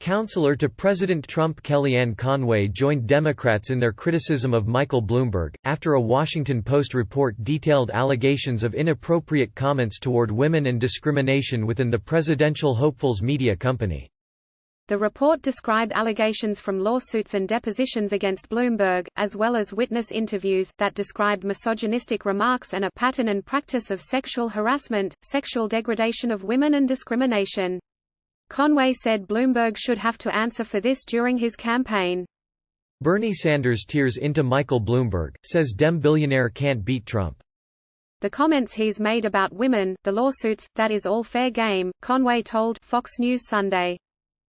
Counselor to President Trump Kellyanne Conway joined Democrats in their criticism of Michael Bloomberg, after a Washington Post report detailed allegations of inappropriate comments toward women and discrimination within the presidential hopefuls media company. The report described allegations from lawsuits and depositions against Bloomberg, as well as witness interviews, that described misogynistic remarks and a pattern and practice of sexual harassment, sexual degradation of women and discrimination. Conway said Bloomberg should have to answer for this during his campaign. Bernie Sanders tears into Michael Bloomberg, says Dem billionaire can't beat Trump. The comments he's made about women, the lawsuits, that is all fair game, Conway told Fox News Sunday.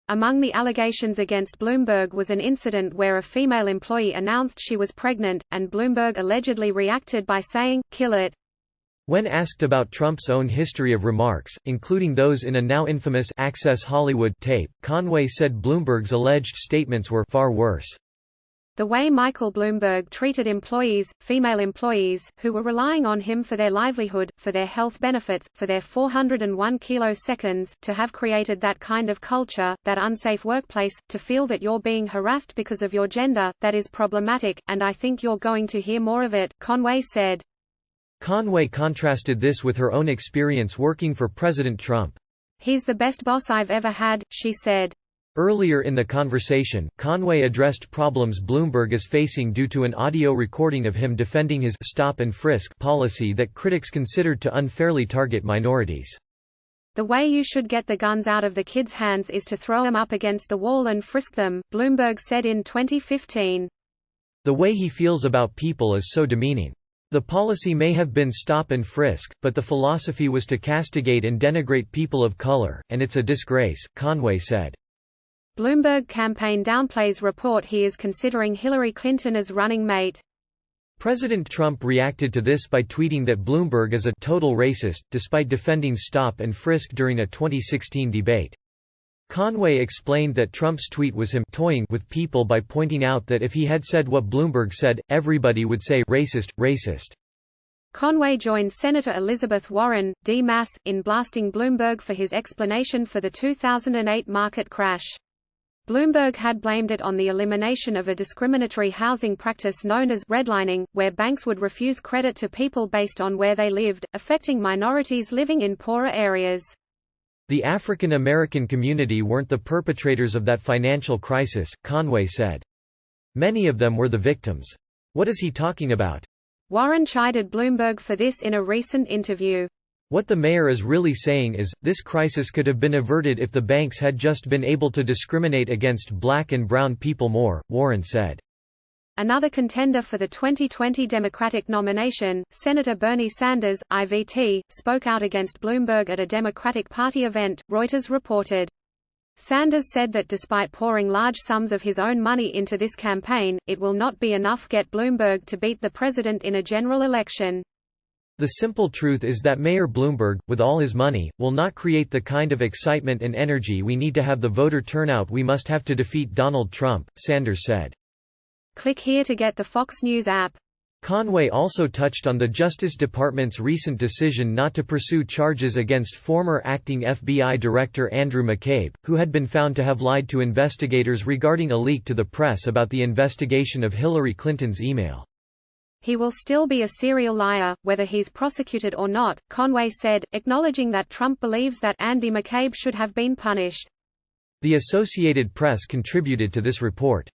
Among the allegations against Bloomberg was an incident where a female employee announced she was pregnant, and Bloomberg allegedly reacted by saying, "Kill it." When asked about Trump's own history of remarks, including those in a now infamous Access Hollywood tape, Conway said Bloomberg's alleged statements were far worse. The way Michael Bloomberg treated employees, female employees, who were relying on him for their livelihood, for their health benefits, for their 401 kiloseconds, to have created that kind of culture, that unsafe workplace, to feel that you're being harassed because of your gender, that is problematic, and I think you're going to hear more of it, Conway said. Conway contrasted this with her own experience working for President Trump. "He's the best boss I've ever had," she said. Earlier in the conversation, Conway addressed problems Bloomberg is facing due to an audio recording of him defending his stop and frisk policy that critics considered to unfairly target minorities. "The way you should get the guns out of the kids' hands is to throw them up against the wall and frisk them," Bloomberg said in 2015. "The way he feels about people is so demeaning. The policy may have been stop and frisk, but the philosophy was to castigate and denigrate people of color, and it's a disgrace," Conway said. Bloomberg campaign downplays report he is considering Hillary Clinton as running mate. President Trump reacted to this by tweeting that Bloomberg is a total racist, despite defending stop and frisk during a 2016 debate. Conway explained that Trump's tweet was him toying with people by pointing out that if he had said what Bloomberg said, everybody would say racist, racist. Conway joined Senator Elizabeth Warren, D-Mass, in blasting Bloomberg for his explanation for the 2008 market crash. Bloomberg had blamed it on the elimination of a discriminatory housing practice known as redlining, where banks would refuse credit to people based on where they lived, affecting minorities living in poorer areas. The African American community weren't the perpetrators of that financial crisis, Conway said. Many of them were the victims. What is he talking about? Warren chided Bloomberg for this in a recent interview. What the mayor is really saying is, this crisis could have been averted if the banks had just been able to discriminate against black and brown people more, Warren said. Another contender for the 2020 Democratic nomination, Senator Bernie Sanders, IVT, spoke out against Bloomberg at a Democratic Party event, Reuters reported. Sanders said that despite pouring large sums of his own money into this campaign, it will not be enough get Bloomberg to beat the president in a general election. The simple truth is that Mayor Bloomberg, with all his money, will not create the kind of excitement and energy we need to have the voter turnout we must have to defeat Donald Trump, Sanders said. Click here to get the Fox News app. Conway also touched on the Justice Department's recent decision not to pursue charges against former acting FBI Director Andrew McCabe, who had been found to have lied to investigators regarding a leak to the press about the investigation of Hillary Clinton's email. He will still be a serial liar, whether he's prosecuted or not, Conway said, acknowledging that Trump believes that Andy McCabe should have been punished. The Associated Press contributed to this report.